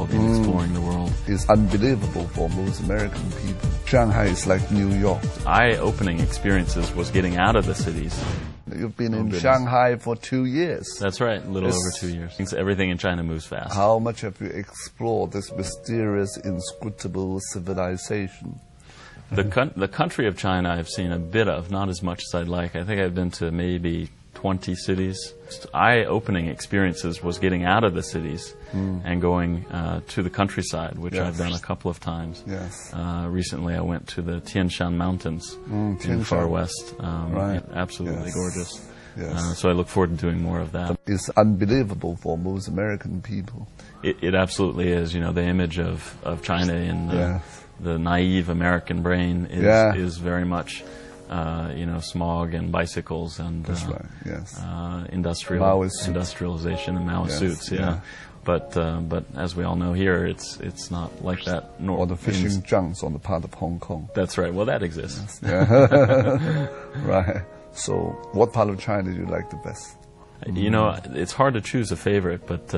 world, in exploring the world. It's unbelievable for most American people. Shanghai is like New York. Eye-opening experiences was getting out of the cities. You've been in Shanghai for 2 years. That's right, a little over 2 years. Everything in China moves fast. How much have you explored this mysterious, inscrutable civilization? The country of China I've seen a bit of, not as much as I'd like. I think I've been to maybe 20 cities. Eye-opening experiences was getting out of the cities and going to the countryside, which I've done a couple of times. Yes. Recently I went to the Tian Shan Mountains in the far west. Right. Absolutely gorgeous. Yes. So I look forward to doing more of that. It's unbelievable for most American people. It absolutely is. You know, the image of China in the naive American brain is very much you know, smog and bicycles and industrialization and Mao suits. But as we all know here, it's not like that. Or the fishing junks on the part of Hong Kong. That's right. Well, that exists. Right. So, what part of China do you like the best? You know, it's hard to choose a favorite, but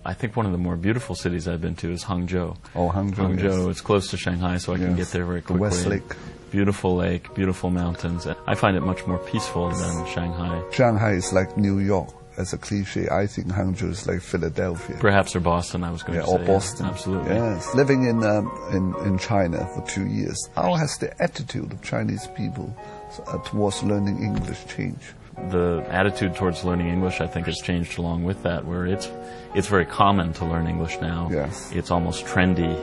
I think one of the more beautiful cities I've been to is Hangzhou. Oh, Hangzhou. Hangzhou. It's close to Shanghai, so I can get there very quickly. The West Lake. Beautiful lake, beautiful mountains. I find it much more peaceful than Shanghai. Shanghai is like New York. As a cliche, I think Hangzhou is like Philadelphia. Perhaps or Boston, I was going to say. Or Boston. Absolutely. Yes. Living in China for 2 years, how has the attitude of Chinese people towards learning English changed? The attitude towards learning English, I think, has changed along with that, where it's very common to learn English now. Yes. It's almost trendy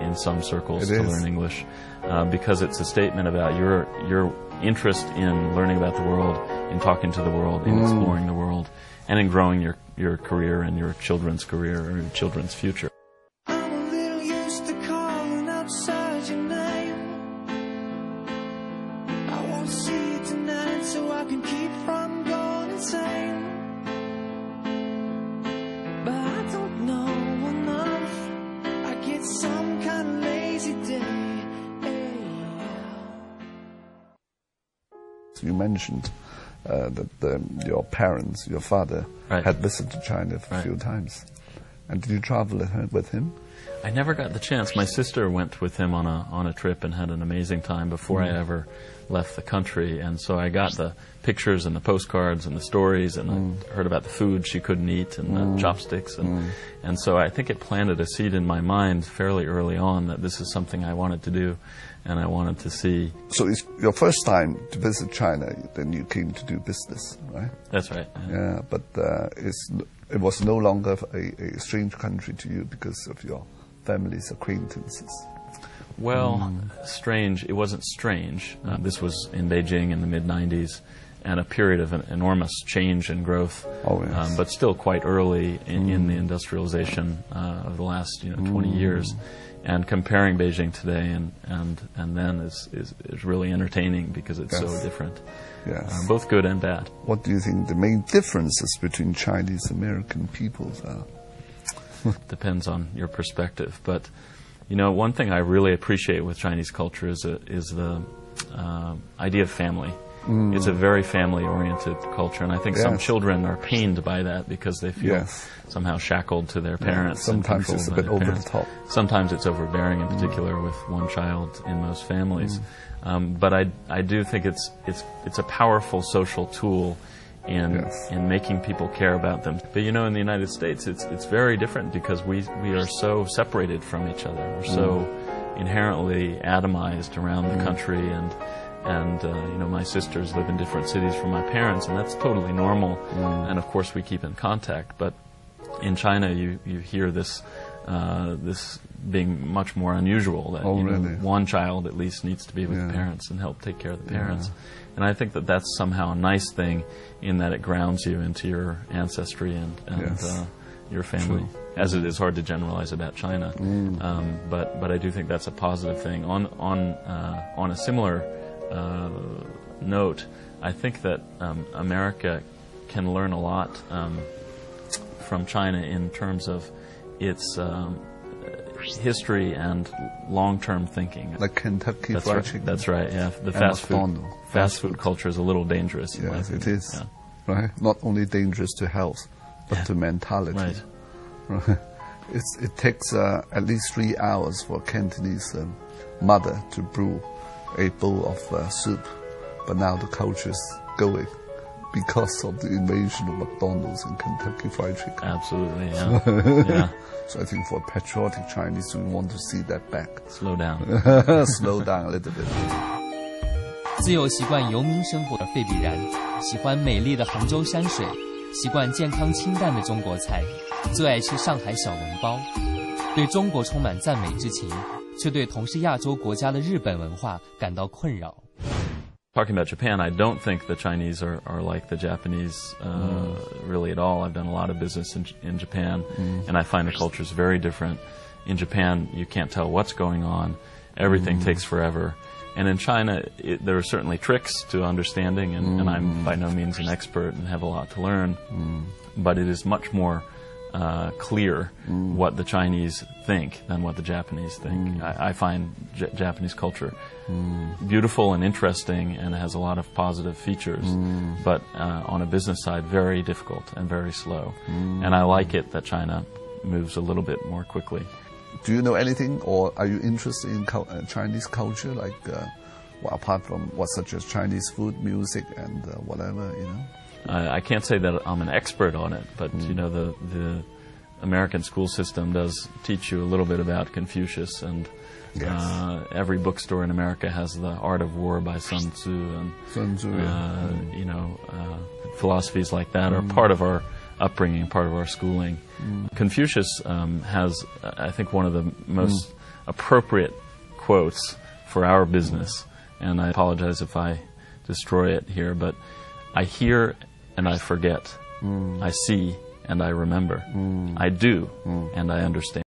in some circles to learn English because it's a statement about your interest in learning about the world, in talking to the world, in exploring the world, and in growing your career and your children's career or your children's future. You mentioned that your parents, your father, had visited China a few times. And did you travel with him? I never got the chance. My sister went with him on a trip and had an amazing time before I ever left the country. And so I got the pictures and the postcards and the stories, and I heard about the food she couldn't eat and the chopsticks. And so I think it planted a seed in my mind fairly early on that this is something I wanted to do and I wanted to see. So it's your first time to visit China, then you came to do business, right? That's right. Yeah, but it was no longer a strange country to you because of your family's acquaintances. Well, strange. It wasn't strange. This was in Beijing in the mid-90s, and a period of an enormous change and growth, but still quite early in the industrialization of the last 20 years. And comparing Beijing today and then is really entertaining because it's so different. Yes. Both good and bad. What do you think the main differences between Chinese American peoples are? Depends on your perspective, but one thing I really appreciate with Chinese culture is the idea of family. It's a very family-oriented culture, and I think some children are pained by that because they feel somehow shackled to their parents. Sometimes it's a bit over the top. Sometimes it's overbearing, in particular with one child in most families. But I do think it's a powerful social tool in making people care about them. But in the United States, it's very different because we are so separated from each other. We're so inherently atomized around the country, and my sisters live in different cities from my parents, and that's totally normal. And of course we keep in contact. But in China, you hear this being much more unusual. That one child at least needs to be with the parents and help take care of the parents. And I think that that's somehow a nice thing, in that it grounds you into your ancestry and your family. As it is hard to generalize about China, but I do think that's a positive thing. On a similar note, I think that America can learn a lot from China in terms of its history and long-term thinking. Like Kentucky Fried Chicken. That's right. Yeah, the fast food culture is a little dangerous. Yes, it is. Yeah. Right. Not only dangerous to health, but to mentality. Right. It takes at least 3 hours for a Cantonese mother to brew a bowl of soup, but now the culture is going because of the invasion of McDonald's and Kentucky Fried Chicken. Absolutely, yeah. Yeah. So I think for patriotic Chinese, we want to see that back. Slow down. Slow down a little bit. 自幼习惯游民生活的费比然，喜欢美丽的杭州山水，习惯健康清淡的中国菜，最爱吃上海小笼包，对中国充满赞美之情，却对同是亚洲国家的日本文化感到困扰。Talking about Japan, I don't think the Chinese are like the Japanese really at all. I've done a lot of business in Japan, and I find the culture is very different. In Japan, you can't tell what's going on. Everything takes forever. And in China, there are certainly tricks to understanding, and I'm by no means an expert and have a lot to learn. But it is much more clear what the Chinese think than what the Japanese think. I find Japanese culture beautiful and interesting and has a lot of positive features, but on a business side, very difficult and very slow. And I like it that China moves a little bit more quickly. Do you know anything, or are you interested in Chinese culture, like apart from such as Chinese food, music, and whatever, you know? I can't say that I'm an expert on it, but you know, the American school system does teach you a little bit about Confucius, and every bookstore in America has The Art of War by Sun Tzu, and you know, philosophies like that are part of our upbringing, part of our schooling. Confucius has, I think, one of the most appropriate quotes for our business, and I apologize if I destroy it here, but I hear and I forget. I see and I remember. I do and I understand.